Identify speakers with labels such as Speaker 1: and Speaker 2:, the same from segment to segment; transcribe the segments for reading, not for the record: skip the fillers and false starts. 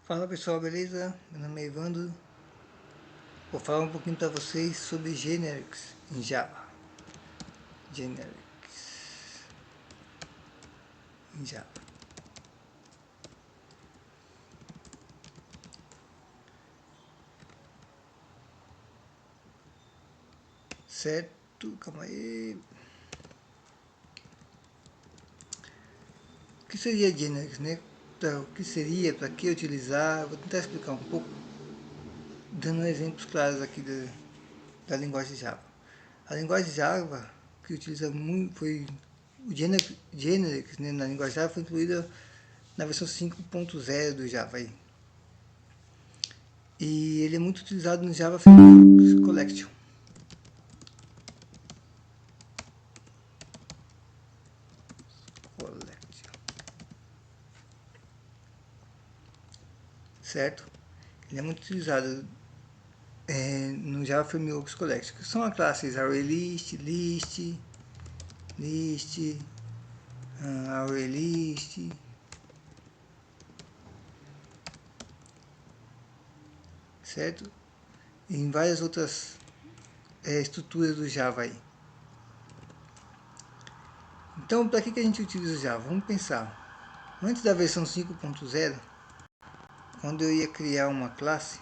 Speaker 1: Fala pessoal, beleza? Meu nome é Evandro. Vou falar um pouquinho para vocês sobre generics em Java. Generics em Java. Certo? Calma aí. O que seria generics, né? O que seria, para que utilizar? Vou tentar explicar um pouco, dando exemplos claros aqui da linguagem Java. A linguagem Java, que utiliza muito, o generics, né, na linguagem Java foi incluída na versão 5.0 do Java aí. E ele é muito utilizado no Java Frameworks Collection. Certo? Ele é muito utilizado no Java Frameworks Collection, que são as classes ArrayList, List, ArrayList, certo? E em várias outras estruturas do Java aí. Então, para que a gente utiliza o Java? Vamos pensar. Antes da versão 5.0, quando eu ia criar uma classe,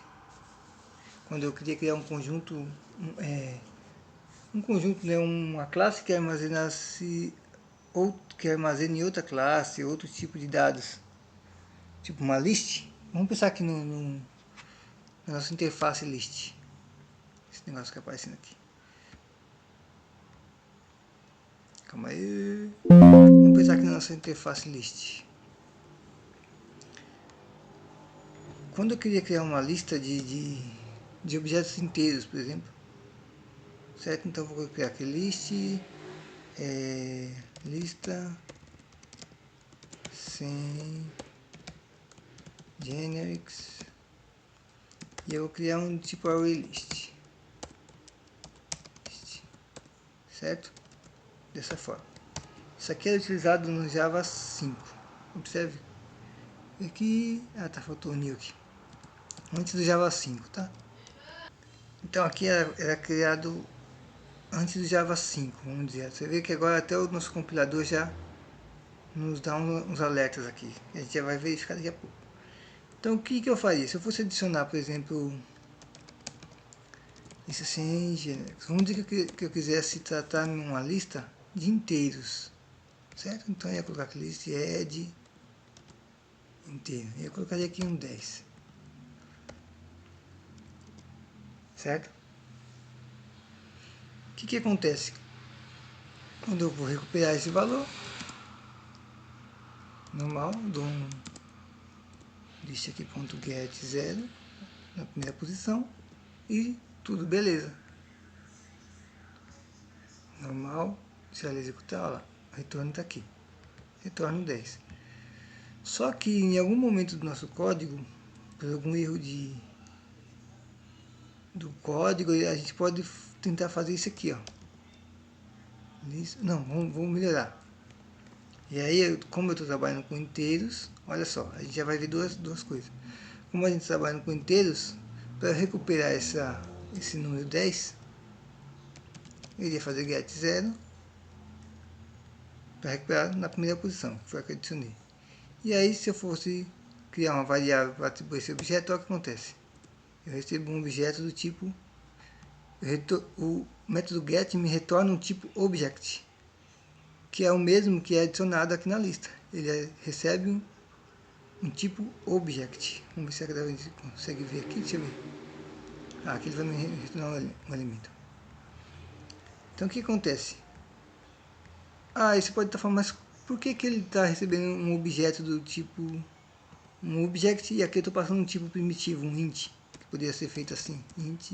Speaker 1: quando eu queria criar um conjunto, né, uma classe que armazenasse ou que armazene outra classe, outro tipo de dados, tipo uma list. Vamos pensar aqui na nossa interface list, esse negócio que está aparecendo aqui. Calma aí. Vamos pensar aqui na nossa interface list. Quando eu queria criar uma lista de objetos inteiros, por exemplo, certo? Então vou criar aqui lista sem generics e eu vou criar um tipo ArrayList, certo? Dessa forma. Isso aqui é utilizado no Java 5. Observe aqui, tá, faltou o new aqui. Antes do Java 5, tá? Então aqui era criado antes do Java 5, vamos dizer. Você vê que agora até o nosso compilador já nos dá uns alertas aqui. A gente já vai verificar daqui a pouco. Então o que eu faria? Se eu fosse adicionar, por exemplo, isso assim, vamos dizer que eu quisesse tratar uma lista de inteiros, certo? Então eu ia colocar aqui list add inteiro. Eu colocaria aqui um 10, certo? O que acontece? Quando eu vou recuperar esse valor, normal, dou um list aqui ponto get 0 na primeira posição e tudo beleza. Normal, se ela executar, olha lá, o retorno está aqui, retorno 10. Só que em algum momento do nosso código, por algum erro do código, a gente pode tentar fazer isso aqui, ó. Não, vamos melhorar. E aí, como eu estou trabalhando com inteiros, olha só, a gente já vai ver duas coisas. Como a gente está trabalhando com inteiros, para recuperar esse número 10, eu iria fazer get 0 para recuperar na primeira posição, que foi a que eu adicionei. E aí, se eu fosse criar uma variável para atribuir esse objeto, olha o que acontece. Eu recebo um objeto do tipo, o método get me retorna um tipo object, que é o mesmo que é adicionado aqui na lista. Ele recebe um tipo object. Vamos ver se a gente consegue ver aqui. Deixa eu ver. Aqui ele vai me retornar um elemento. Então o que acontece? Você pode estar falando, mas por que ele está recebendo um objeto do tipo um object e aqui eu estou passando um tipo primitivo, um int, que poderia ser feito assim, int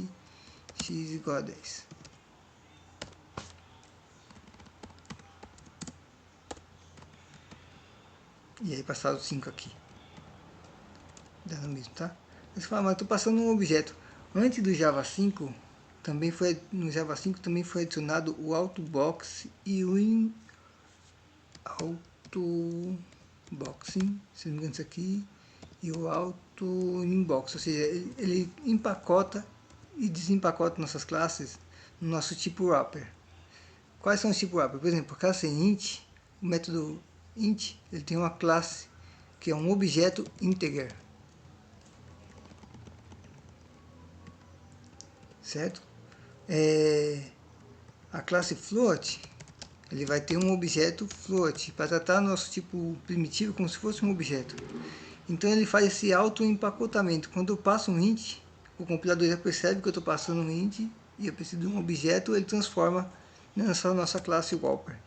Speaker 1: x igual a 10. E aí passar o 5 aqui. Dá no mesmo, tá? Você fala, mas estou passando um objeto. Antes do Java 5, no Java 5 também foi adicionado o autobox e o autoboxing, se não me engano isso aqui, e o auto inbox, ou seja, ele empacota e desempacota nossas classes no nosso tipo wrapper. Quais são os tipos wrapper? Por exemplo, a classe int, o método int, ele tem uma classe que é um objeto integer, certo? A classe float, ele vai ter um objeto float para tratar nosso tipo primitivo como se fosse um objeto. Então ele faz esse auto-empacotamento. Quando eu passo um int, o compilador já percebe que eu estou passando um int e eu preciso de um objeto, ele transforma nessa nossa classe wrapper.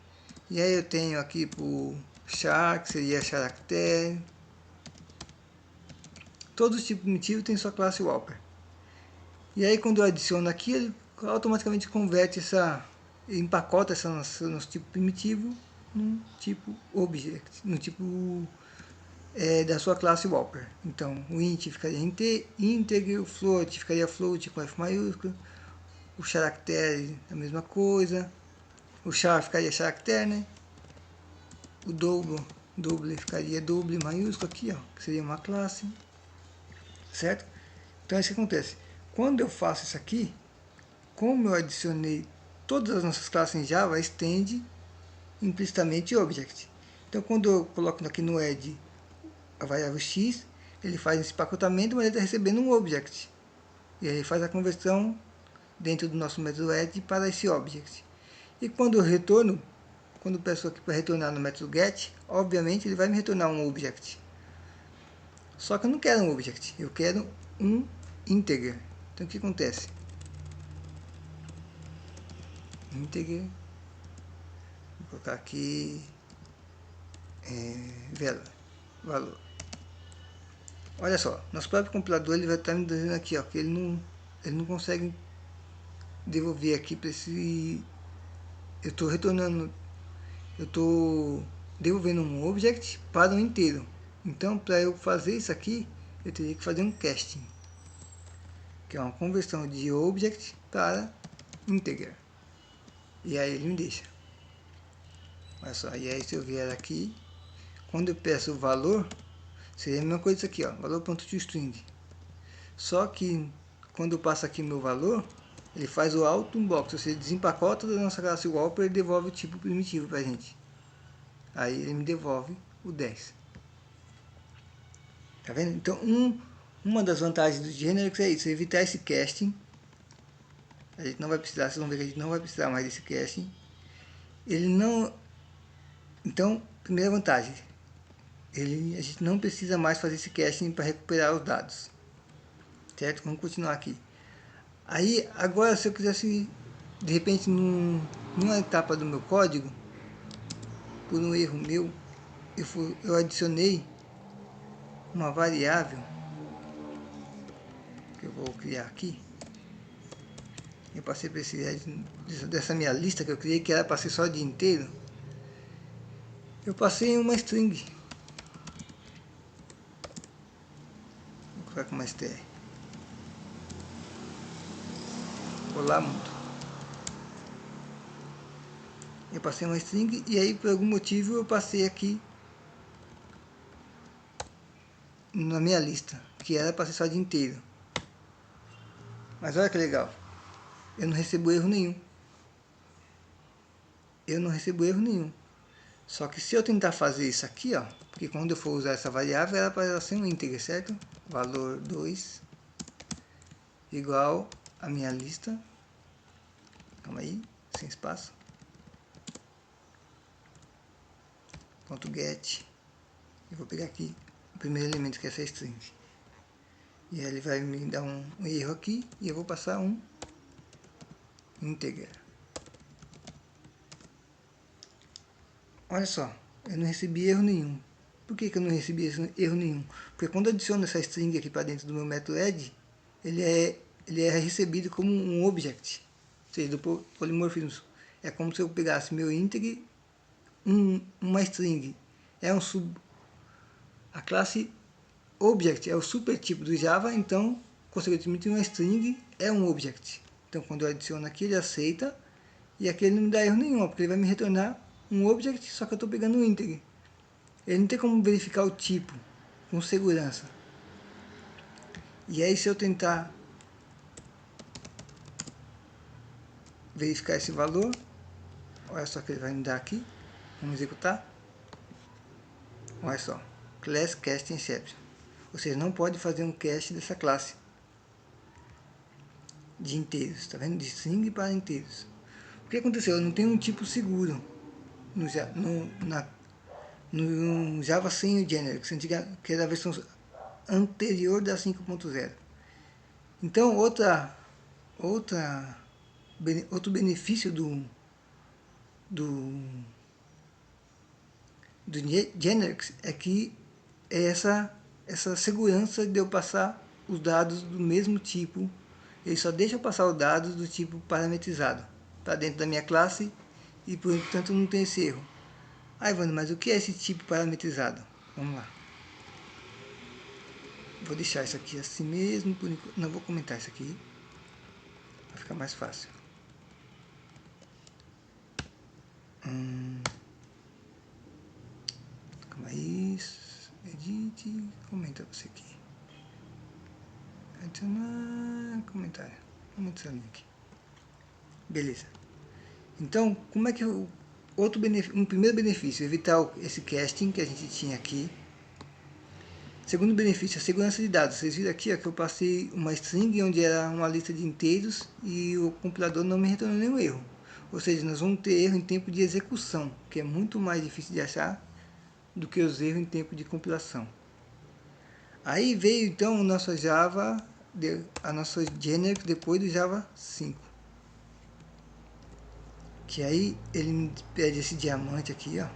Speaker 1: E aí eu tenho aqui o char, que seria character. Todos os tipos primitivos têm sua classe wrapper. E aí quando eu adiciono aqui, ele automaticamente converte empacota esse nosso tipo primitivo num tipo object, no tipo da sua classe wrapper. Então o int ficaria integer, o float ficaria float com F maiúsculo, o character a mesma coisa, o char ficaria character, né? O double ficaria double maiúsculo aqui, ó, que seria uma classe, certo? Então é isso que acontece. Quando eu faço isso aqui, como eu adicionei todas as nossas classes em Java, estende implicitamente object. Então quando eu coloco aqui no add a variável x, ele faz esse pacotamento, mas ele está recebendo um object. E aí ele faz a conversão dentro do nosso método add para esse object. E quando eu retorno, quando eu peço aqui para retornar no método get, obviamente ele vai me retornar um object. Só que eu não quero um object, eu quero um integer. Então o que acontece? Integer, vou colocar aqui valor. Olha só, nosso próprio compilador ele vai estar me dizendo aqui, ó, que ele não consegue devolver aqui para esse. Eu estou retornando, eu estou devolvendo um object para um inteiro. Então, para eu fazer isso aqui, eu teria que fazer um casting, que é uma conversão de object para integer. E aí ele me deixa. Olha só, e aí se eu vier aqui, quando eu peço o valor, seria a mesma coisa isso aqui, ó, valor.toString. Só que quando eu passo aqui meu valor, ele faz o auto unbox, ou seja, desempacota da nossa classe wrapper e devolve o tipo primitivo pra gente. Aí ele me devolve o 10. Tá vendo? Então, uma das vantagens do Generics é isso, evitar esse casting. A gente não vai precisar, vocês vão ver que a gente não vai precisar mais desse casting. Ele não... Então, primeira vantagem, a gente não precisa mais fazer esse casting para recuperar os dados. Certo? Vamos continuar aqui. Aí, agora, se eu quisesse, de repente, numa etapa do meu código, por um erro meu, eu adicionei uma variável que eu vou criar aqui. Eu passei para dessa minha lista que eu criei, que era para ser só de inteiro. Eu passei uma string. Vou colocar com uma str. Olá, mundo. Eu passei uma string e aí, por algum motivo, eu passei aqui na minha lista, que era para ser só de inteiro. Mas olha que legal. Eu não recebo erro nenhum. Eu não recebo erro nenhum. Só que se eu tentar fazer isso aqui, ó, porque quando eu for usar essa variável, ela para ser um integer, certo? Valor 2 igual a minha lista. Calma aí, sem espaço. Ponto get. Eu vou pegar aqui o primeiro elemento, que é essa string. E aí ele vai me dar um erro aqui e eu vou passar um integer. Olha só, eu não recebi erro nenhum. Por que eu não recebi erro nenhum? Porque quando eu adiciono essa string aqui para dentro do meu método add, ele é recebido como um object, ou seja, do polimorfismo. É como se eu pegasse meu integer, uma string. A classe object é o supertipo do Java, então, consequentemente, uma string é um object. Então, quando eu adiciono aqui, ele aceita, e aqui ele não me dá erro nenhum, porque ele vai me retornar um object, só que eu estou pegando um integer. Ele não tem como verificar o tipo com segurança. E aí se eu tentar verificar esse valor, olha só que ele vai me dar aqui. Vamos executar. Olha só, class cast inception. Você não pode fazer um cast dessa classe de inteiros, tá vendo? De string para inteiros. O que aconteceu? Eu não tenho um tipo seguro no Java sem o generic, que era a versão anterior da 5.0. Então, outro benefício do generics é que é essa segurança de eu passar os dados do mesmo tipo. Ele só deixa eu passar os dados do tipo parametrizado para dentro da minha classe e, portanto, não tem esse erro. Ah, Evandro, mas o que é esse tipo parametrizado? Vamos lá. Vou deixar isso aqui assim mesmo, por enquanto. Não vou comentar isso aqui, vai ficar mais fácil. Calma aí, edite, comenta você aqui. Adicionar comentário. Vamos adicionar aqui. Beleza. Então, como é que um primeiro benefício, evitar esse casting que a gente tinha aqui. Segundo benefício, a segurança de dados. Vocês viram aqui ó, que eu passei uma string onde era uma lista de inteiros e o compilador não me retornou nenhum erro. Ou seja, nós vamos ter erro em tempo de execução, que é muito mais difícil de achar do que os erros em tempo de compilação. Aí veio então o nosso Java, a nossa generic depois do Java 5. Que aí ele me pede esse diamante aqui, ó.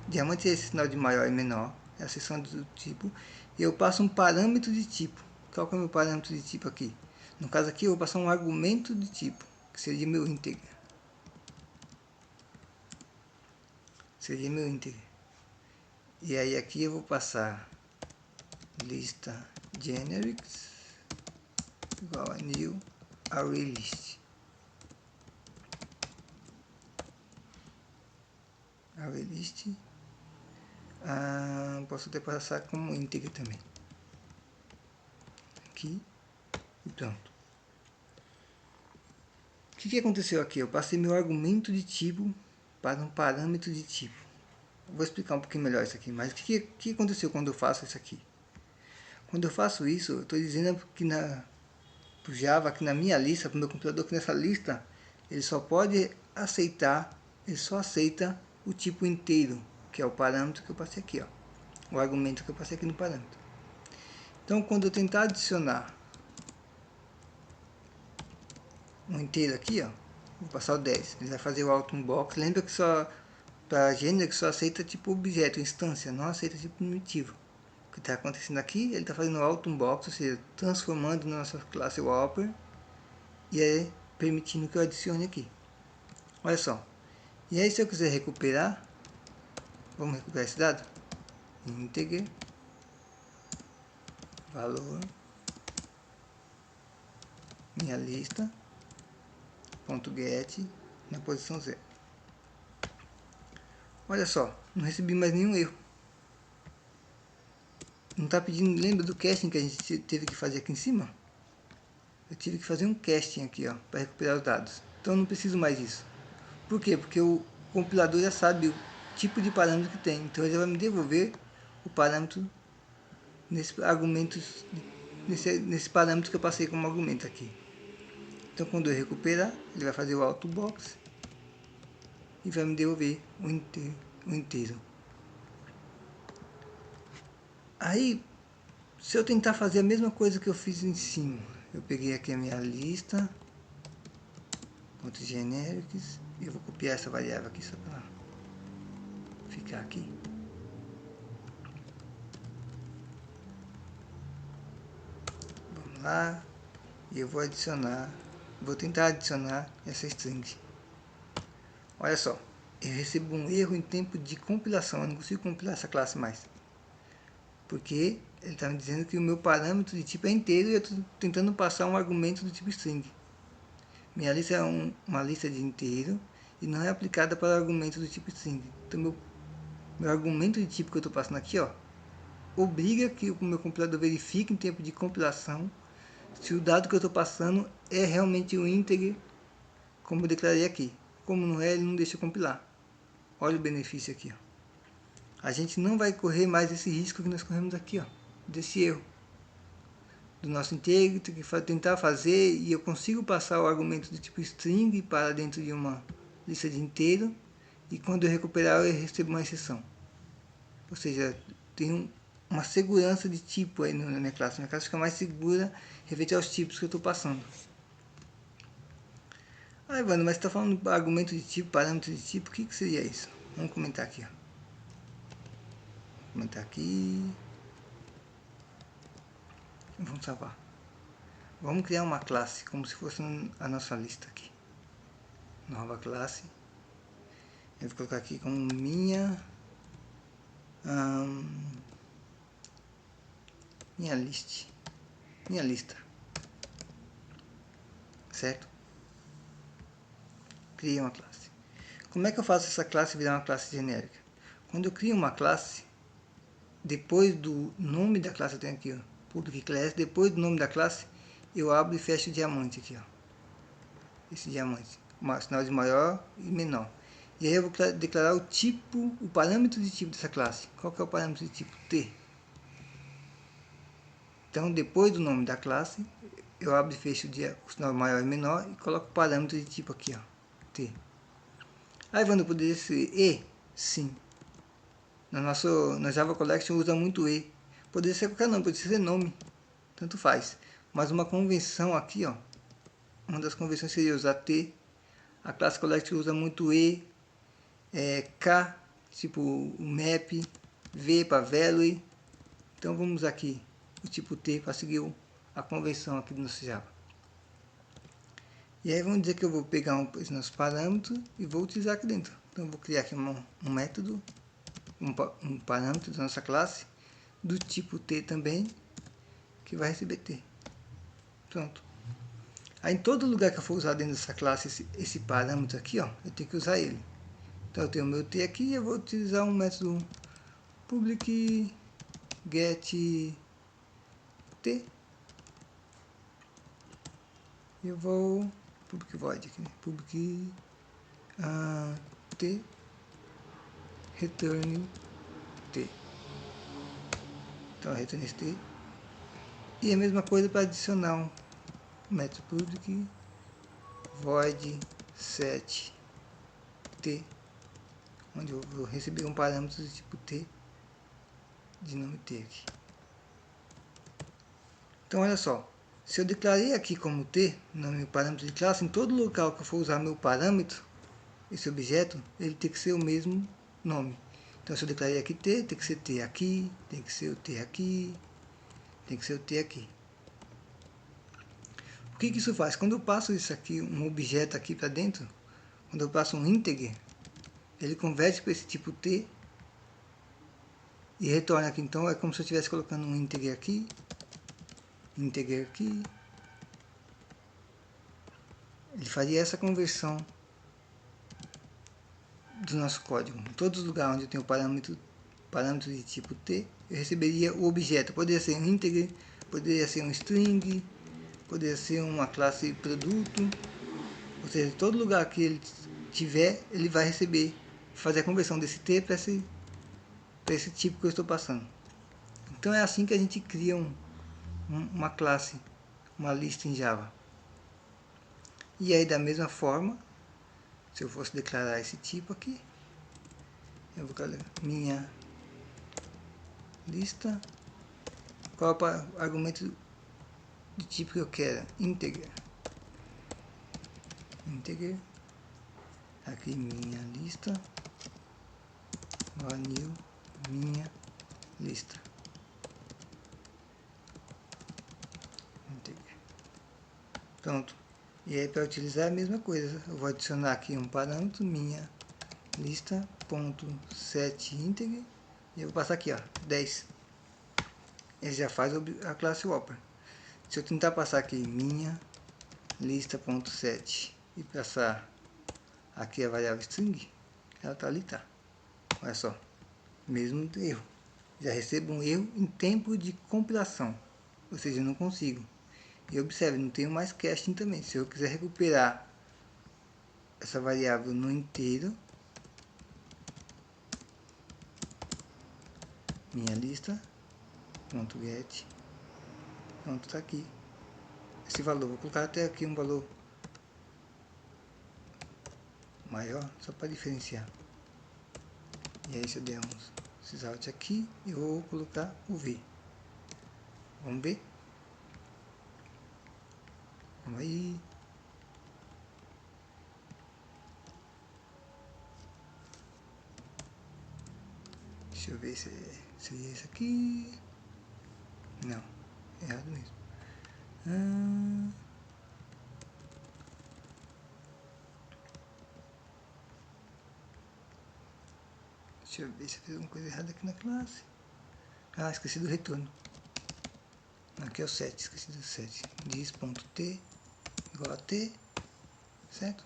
Speaker 1: Diamante é esse sinal de maior e menor, é a seção do tipo. E eu passo um parâmetro de tipo. Qual que é o meu parâmetro de tipo aqui? No caso aqui eu vou passar um argumento de tipo, que seria meu integer. Seria meu integer. E aí aqui eu vou passar lista generics igual a new arraylist. Arraylist. Posso até passar como integer também. Aqui e pronto. O que aconteceu aqui? Eu passei meu argumento de tipo para um parâmetro de tipo. Eu vou explicar um pouquinho melhor isso aqui, mas o que aconteceu quando eu faço isso aqui? Quando eu faço isso, eu estou dizendo que pro Java, que na minha lista, para o meu computador, que nessa lista, ele só pode aceitar, ele só aceita o tipo inteiro, que é o parâmetro que eu passei aqui, ó, o argumento que eu passei aqui no parâmetro. Então, quando eu tentar adicionar um inteiro aqui, ó, vou passar o 10, ele vai fazer o out box. Lembra que só para gênero que só aceita tipo objeto, instância, não aceita tipo primitivo. O que está acontecendo aqui, ele está fazendo out box, ou seja, transformando na nossa classe Whopper e é permitindo que eu adicione aqui. Olha só. E aí se eu quiser recuperar, vamos recuperar esse dado? Integer valor minha lista ponto get na posição 0. Olha só, não recebi mais nenhum erro. Não está pedindo, lembra do casting que a gente teve que fazer aqui em cima? Eu tive que fazer um casting aqui, ó, para recuperar os dados. Então eu não preciso mais disso. Por quê? Porque o compilador já sabe o tipo de parâmetro que tem. Então ele vai me devolver o parâmetro nesse argumento, nesse parâmetro que eu passei como argumento aqui. Então quando eu recuperar, ele vai fazer o autobox e vai me devolver o inteiro. Aí, se eu tentar fazer a mesma coisa que eu fiz em cima, eu peguei aqui a minha lista, pontos genéricos, e eu vou copiar essa variável aqui só para ficar aqui. Vamos lá, e eu vou tentar adicionar essa string. Olha só, eu recebo um erro em tempo de compilação, eu não consigo compilar essa classe mais. Porque ele está me dizendo que o meu parâmetro de tipo é inteiro e eu estou tentando passar um argumento do tipo string. Minha lista é uma lista de inteiro e não é aplicada para argumento do tipo string. Então meu argumento de tipo que eu estou passando aqui, ó, obriga que o meu compilador verifique em tempo de compilação se o dado que eu estou passando é realmente um integer, como eu declarei aqui. Como não é, ele não deixa compilar. Olha o benefício aqui, ó. A gente não vai correr mais esse risco que nós corremos aqui, ó, desse erro do nosso integer, tentar fazer, e eu consigo passar o argumento do tipo string para dentro de uma lista de inteiro, e quando eu recuperar eu recebo uma exceção. Ou seja, tem uma segurança de tipo aí na minha classe. Minha classe fica mais segura referente aos tipos que eu estou passando. Ah, Evandro, mas você está falando de argumento de tipo, parâmetro de tipo, o que seria isso? Vamos comentar aqui, ó. Vou comentar aqui. Vamos salvar. Vamos criar uma classe, como se fosse a nossa lista aqui. Nova classe. Eu vou colocar aqui como minha lista. Certo? Criei uma classe. Como é que eu faço essa classe virar uma classe genérica? Quando eu crio uma classe, depois do nome da classe, eu tenho aqui, ó, public class, depois do nome da classe, eu abro e fecho o diamante aqui, ó. Esse diamante, sinal de maior e menor. E aí eu vou declarar o tipo, o parâmetro de tipo dessa classe. Qual que é o parâmetro de tipo? T. Então, depois do nome da classe, eu abro e fecho o sinal maior e menor e coloco o parâmetro de tipo aqui, ó, T. Aí, Evandro, poderia ser E? Sim. No Java Collection usa muito E. Poderia ser qualquer nome, poderia ser nome. Tanto faz. Mas uma convenção aqui, ó, uma das convenções seria usar T. A classe Collection usa muito E, K, tipo o map, V para value. Então vamos aqui o tipo T para seguir a convenção aqui do nosso Java. E aí vamos dizer que eu vou pegar esse nosso parâmetro e vou utilizar aqui dentro. Então eu vou criar aqui um método, um parâmetro da nossa classe, do tipo T também, que vai receber T. Pronto. Aí em todo lugar que eu for usar dentro dessa classe esse parâmetro aqui, ó, eu tenho que usar ele. Então eu tenho o meu T aqui e eu vou utilizar um método public get T. Eu vou public void aqui, né? Public T return T. Então return esse T. E a mesma coisa para adicionar um método public void set T, onde eu vou receber um parâmetro do tipo T, de nome T aqui. Então olha só, se eu declarei aqui como T, no meu parâmetro de classe, em todo local que eu for usar meu parâmetro, esse objeto, ele tem que ser o mesmo nome. Então se eu declarei aqui T, tem que ser T aqui, tem que ser o T aqui, tem que ser o T aqui. O que isso faz? Quando eu passo isso aqui, um objeto aqui para dentro, quando eu passo um integer, ele converte para esse tipo T e retorna aqui. Então é como se eu estivesse colocando um integer aqui, ele faria essa conversão do nosso código. Em todos os lugares onde eu tenho parâmetro de tipo T, eu receberia o objeto. Poderia ser um integer, poderia ser um string, poderia ser uma classe produto. Ou seja, em todo lugar que ele tiver, ele vai receber, fazer a conversão desse T para esse tipo que eu estou passando. Então é assim que a gente cria uma classe, uma lista em Java. E aí da mesma forma, se eu fosse declarar esse tipo aqui, eu vou colocar minha lista, qual é o argumento de tipo que eu quero? Integer. Aqui minha lista, new minha lista. Integer. Pronto. E aí para utilizar a mesma coisa, eu vou adicionar aqui um parâmetro, minha lista.setInteger, e eu vou passar aqui, ó, 10. Ele já faz a classe Whopper. Se eu tentar passar aqui minha lista.set e passar aqui a variável string, ela tá ali, tá. Olha só, mesmo erro. Já recebo um erro em tempo de compilação, ou seja, eu não consigo. E observe, não tenho mais casting também. Se eu quiser recuperar essa variável no inteiro, minha lista, ponto get, pronto, está aqui esse valor. Vou colocar até aqui um valor maior, só para diferenciar. E aí, se eu der esses alt aqui, eu vou colocar o V. Vamos ver? Vamos aí. Deixa eu ver se é esse aqui. Não, errado mesmo. Deixa eu ver se eu fiz alguma coisa errada aqui na classe. Ah, esqueci do retorno. Aqui é o 7, esqueci do 7. Diz.t igual a t, certo?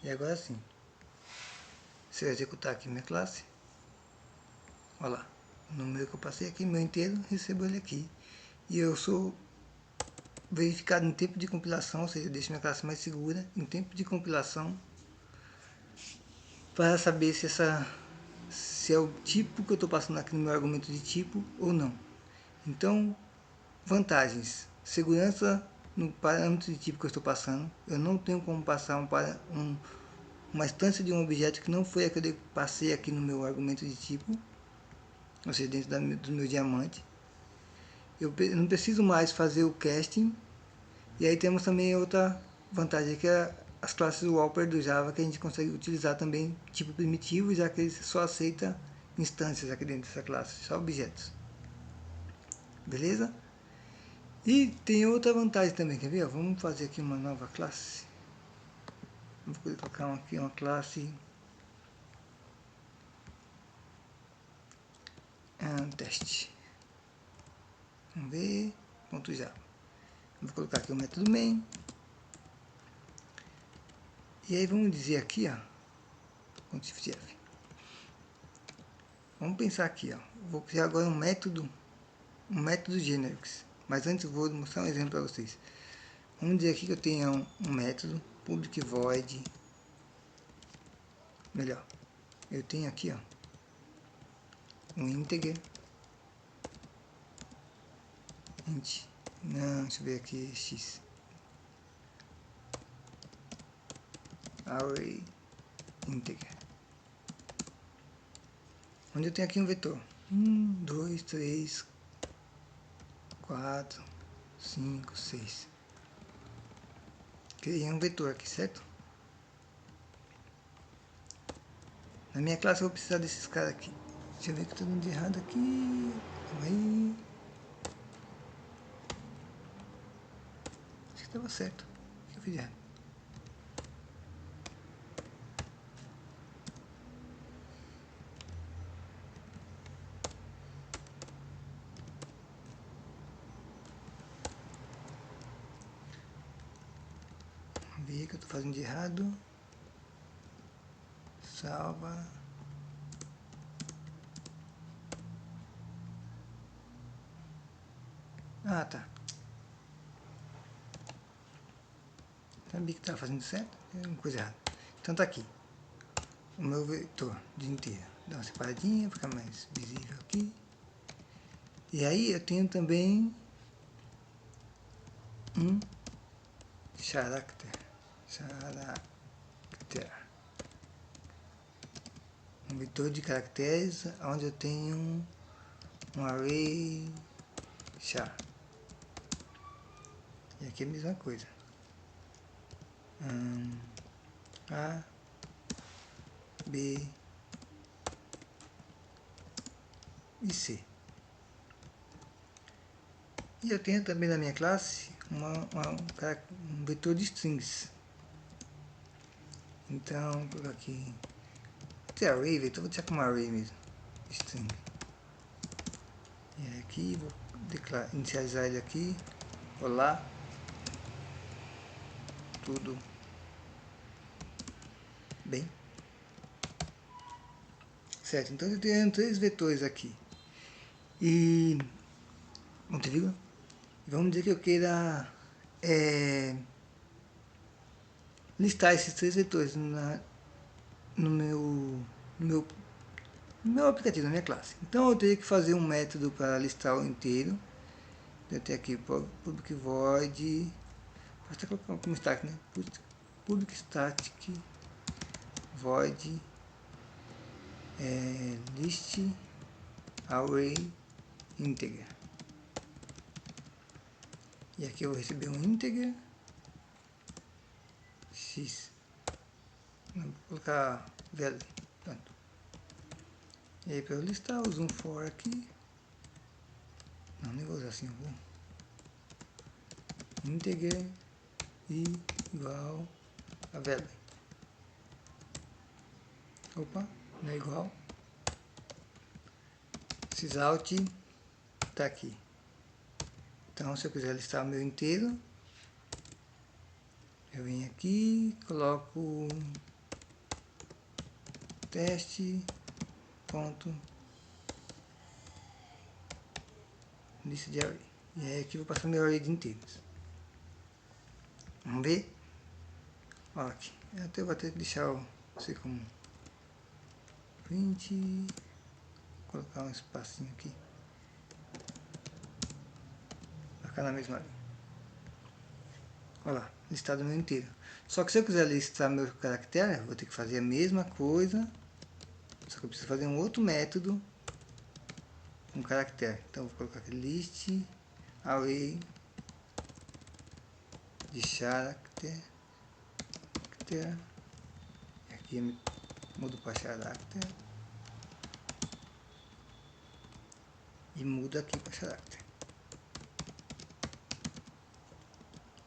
Speaker 1: E agora sim. Se eu executar aqui minha classe, olha lá, o número que eu passei aqui, meu inteiro, recebo ele aqui. E eu sou verificado em tempo de compilação, ou seja, eu deixo minha classe mais segura em tempo de compilação para saber se é o tipo que eu estou passando aqui no meu argumento de tipo ou não. Então, vantagens. Segurança no parâmetro de tipo que eu estou passando. Eu não tenho como passar uma instância de um objeto que não foi a que eu passei aqui no meu argumento de tipo, ou seja, dentro do meu diamante. Eu não preciso mais fazer o casting. E aí temos também outra vantagem, que é as classes wrapper do Java, que a gente consegue utilizar também tipo primitivo, já que ele só aceita instâncias aqui dentro dessa classe, só objetos. Beleza? E tem outra vantagem também, quer ver? Vamos fazer aqui uma nova classe. Vou colocar aqui uma classe teste. Vamos ver, ponto Java. Vou colocar aqui o método main. E aí vamos dizer aqui, ó, Ctrl+Shift F. Vamos pensar aqui, ó. Vou criar agora um método generics. Mas antes eu vou mostrar um exemplo para vocês. Vamos dizer aqui que eu tenho um método public void. Melhor, eu tenho aqui, ó, um integer int. Não, deixa eu ver aqui, x. Array integer. Onde eu tenho aqui um vetor. 1, 2, 3, 4, 5, 6. Criei um vetor aqui, certo? Na minha classe eu vou precisar desses caras aqui. Deixa eu ver o que está dando de errado aqui. Calma aí. Acho que estava certo. O que eu fiz de errado? Vamos ver o que eu estou fazendo de errado. Salva. Ah, tá. Sabia que estava fazendo certo? É uma coisa errada. Então tá aqui. O meu vetor de inteiro. Dá uma separadinha, fica mais visível aqui. E aí eu tenho também um character. Um vetor de caracteres onde eu tenho um array char. E aqui é a mesma coisa. A, B e C. E eu tenho também na minha classe um vetor de strings. Então, vou colocar aqui. Tem array, vetor, vou deixar como array mesmo. String. E aqui, vou inicializar ele aqui. Olá. Tudo bem? Certo, então eu tenho 3 vetores aqui. E ponto e vírgula. Vamos dizer que eu queira listar esses 3 vetores no meu aplicativo, na minha classe. Então eu teria que fazer um método para listar o inteiro. Eu tenho aqui public void, vou até colocar como static, né? Public static void list array integer. E aqui eu vou receber um integer x. Vou colocar value. Pronto. E aí para eu listar, eu uso um for aqui. Não, nem vou usar assim, eu vou integer i igual a value. Opa, não é igual. Sysout está aqui. Então, se eu quiser listar o meu inteiro, eu venho aqui, coloco teste ponto lista de array. E aí aqui eu vou passar meu array de inteiros. Vamos ver? Ó, aqui. Eu até vou ter que deixar o sei como print, colocar um espacinho aqui para ficar na mesma linha. Olha lá, listado meu inteiro. Só que se eu quiser listar meu caractere, eu vou ter que fazer a mesma coisa, só que eu preciso fazer um outro método com caractere. Então eu vou colocar aqui list array de character. Aqui eu mudo para character e mudo aqui para character.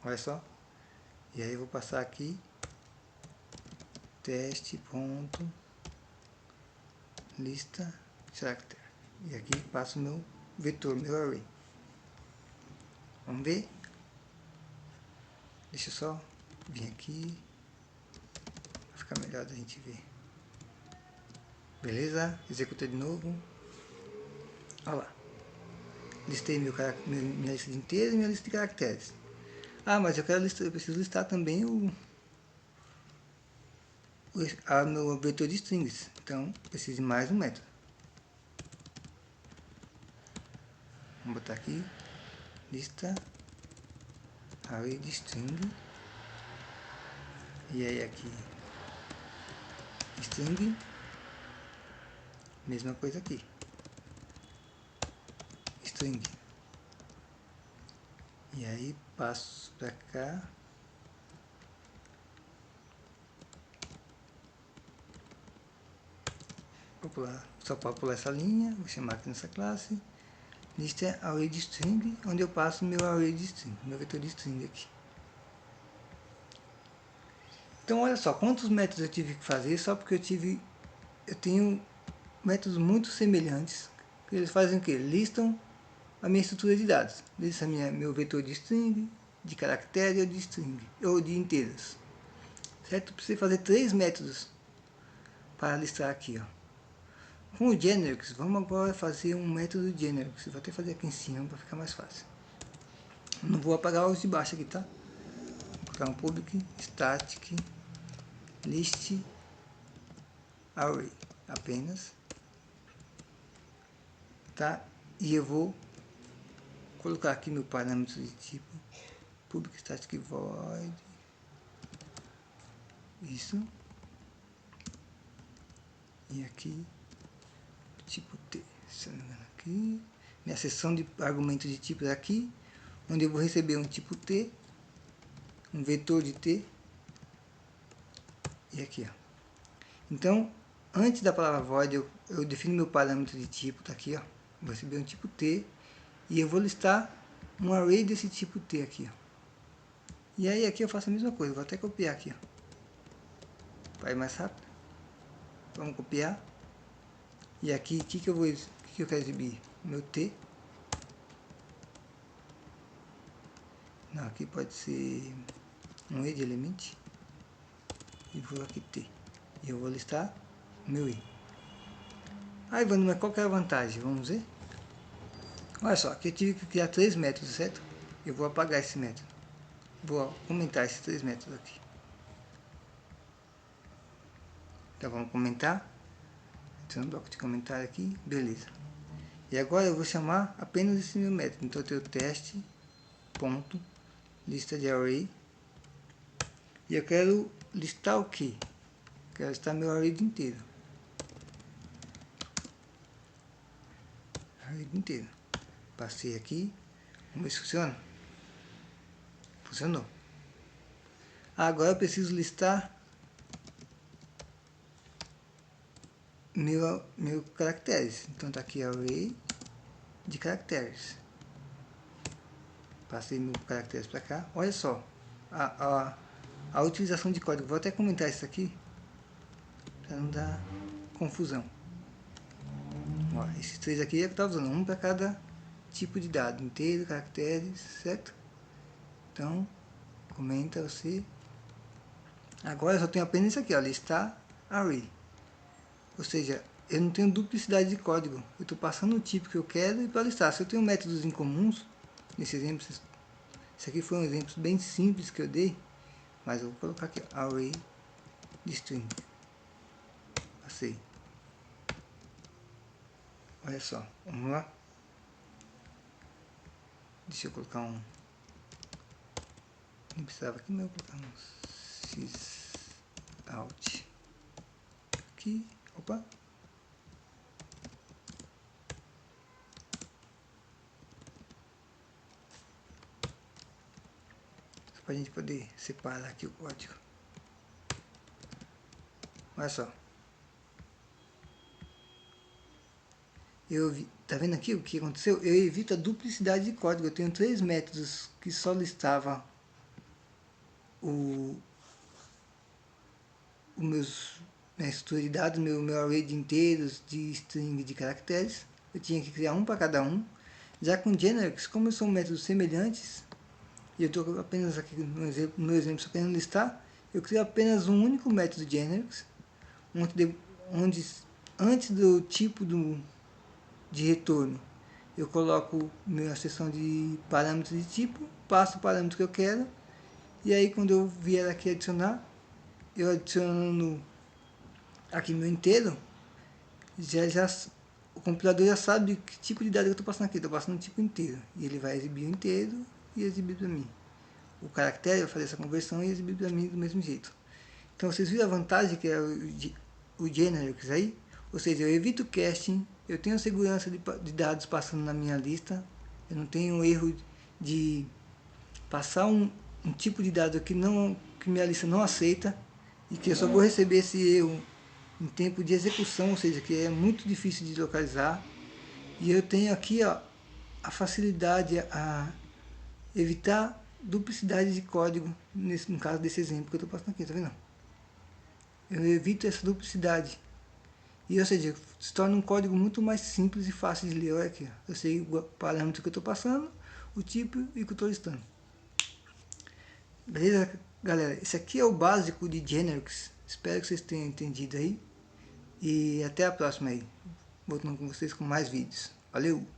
Speaker 1: Olha só. E aí eu vou passar aqui teste ponto lista character. E aqui passo meu vetor, meu array. Vamos ver? Deixa eu só vir aqui para ficar melhor da gente ver. Beleza? Executei de novo. Olha lá. Listei minha lista de inteiros e minha lista de caracteres. Ah, mas eu preciso listar também o meu vetor de strings. Então, preciso de mais um método. Vamos botar aqui lista array de string. E aí aqui string. Mesma coisa aqui. String. E aí passo para cá. Vou pular, só para pular essa linha, vou chamar aqui nessa classe. Lista array de string, onde eu passo meu array de string, meu vetor de string aqui. Então olha só, quantos métodos eu tive que fazer, só porque eu tenho métodos muito semelhantes. Eles fazem o que? Listam a minha estrutura de dados. Lista meu vetor de string, de caractere ou de string, ou de inteiros. Certo? Eu precisei fazer 3 métodos para listar aqui, ó. Com o generics, vamos agora fazer um método generics. Vou até fazer aqui em cima para ficar mais fácil. Não vou apagar os de baixo aqui, tá? Vou colocar um public static list array apenas, tá? E eu vou colocar aqui meu parâmetro de tipo public static void, isso, e aqui tipo T, se não me engano aqui, minha seção de argumentos de tipos aqui, onde eu vou receber um tipo T, um vetor de T, e aqui, ó. Então, antes da palavra void, eu defino meu parâmetro de tipo, tá aqui, ó. Vou receber um tipo T, e eu vou listar um array desse tipo T aqui, ó. E aí aqui eu faço a mesma coisa, vou até copiar aqui, ó, para ir mais rápido. Vamos copiar. E aqui, o que eu quero exibir? Meu T. Não, aqui pode ser um E de element. E vou aqui T. E eu vou listar meu I. Ah, Ivandro, mas qual que é a vantagem? Vamos ver? Olha só, aqui eu tive que criar 3 métodos, certo? Eu vou apagar esse método. Vou comentar esses 3 métodos aqui. Então vamos comentar. Tem um bloco de comentário aqui, beleza. E agora eu vou chamar apenas esse meu método. Então eu tenho teste ponto lista de array. E eu quero listar o que? Quero listar meu array inteiro. Array inteiro. Passei aqui. Vamos ver se funciona. Funcionou. Agora eu preciso listar meu caracteres. Então tá aqui array de caracteres. Passei meu caracteres para cá. Olha só a utilização de código. Vou até comentar isso aqui para não dar confusão. Ó, esses 3 aqui é que eu estava usando, um para cada tipo de dado, inteiro, caracteres, certo? Então comenta você. Agora eu só tenho apenas isso aqui, ó, listar array. Ou seja, eu não tenho duplicidade de código. Eu estou passando o tipo que eu quero e para listar. Se eu tenho métodos incomuns, nesse exemplo, esse aqui foi um exemplo bem simples que eu dei, mas eu vou colocar aqui array de string. Passei. Olha só, vamos lá. Deixa eu colocar um. Não precisava aqui, mas eu vou colocar um x out aqui. Opa. Para a gente poder separar aqui o código. Olha só. Tá vendo aqui o que aconteceu? Eu evito a duplicidade de código. Eu tenho 3 métodos que só listava minha estrutura de dados, meu array de inteiros, de string, de caracteres. Eu tinha que criar um para cada um. Já com generics, como são métodos semelhantes, e eu estou apenas aqui no exemplo só querendo listar, eu crio apenas um único método generics, onde antes do tipo de retorno eu coloco minha seção de parâmetros de tipo, passo o parâmetro que eu quero, e aí quando eu vier aqui adicionar, eu adiciono aqui meu inteiro, o compilador já sabe que tipo de dado eu estou passando aqui. Estou passando um tipo inteiro. E ele vai exibir o inteiro e exibir para mim. O caractere vai fazer essa conversão e exibir para mim do mesmo jeito. Então vocês viram a vantagem que é o generics aí? Ou seja, eu evito caching, eu tenho segurança de dados passando na minha lista, eu não tenho erro de passar um tipo de dado que minha lista não aceita e que eu só vou receber esse erro em tempo de execução, ou seja, que é muito difícil de localizar. E eu tenho aqui ó, a facilidade a evitar duplicidade de código, no caso desse exemplo que eu estou passando aqui, tá vendo? Eu evito essa duplicidade. E, ou seja, se torna um código muito mais simples e fácil de ler. Olha aqui, ó. Eu sei o parâmetro que eu estou passando, o tipo e o que eu estou listando. Beleza, galera? Esse aqui é o básico de generics. Espero que vocês tenham entendido aí. E até a próxima aí. Voltando com vocês com mais vídeos. Valeu!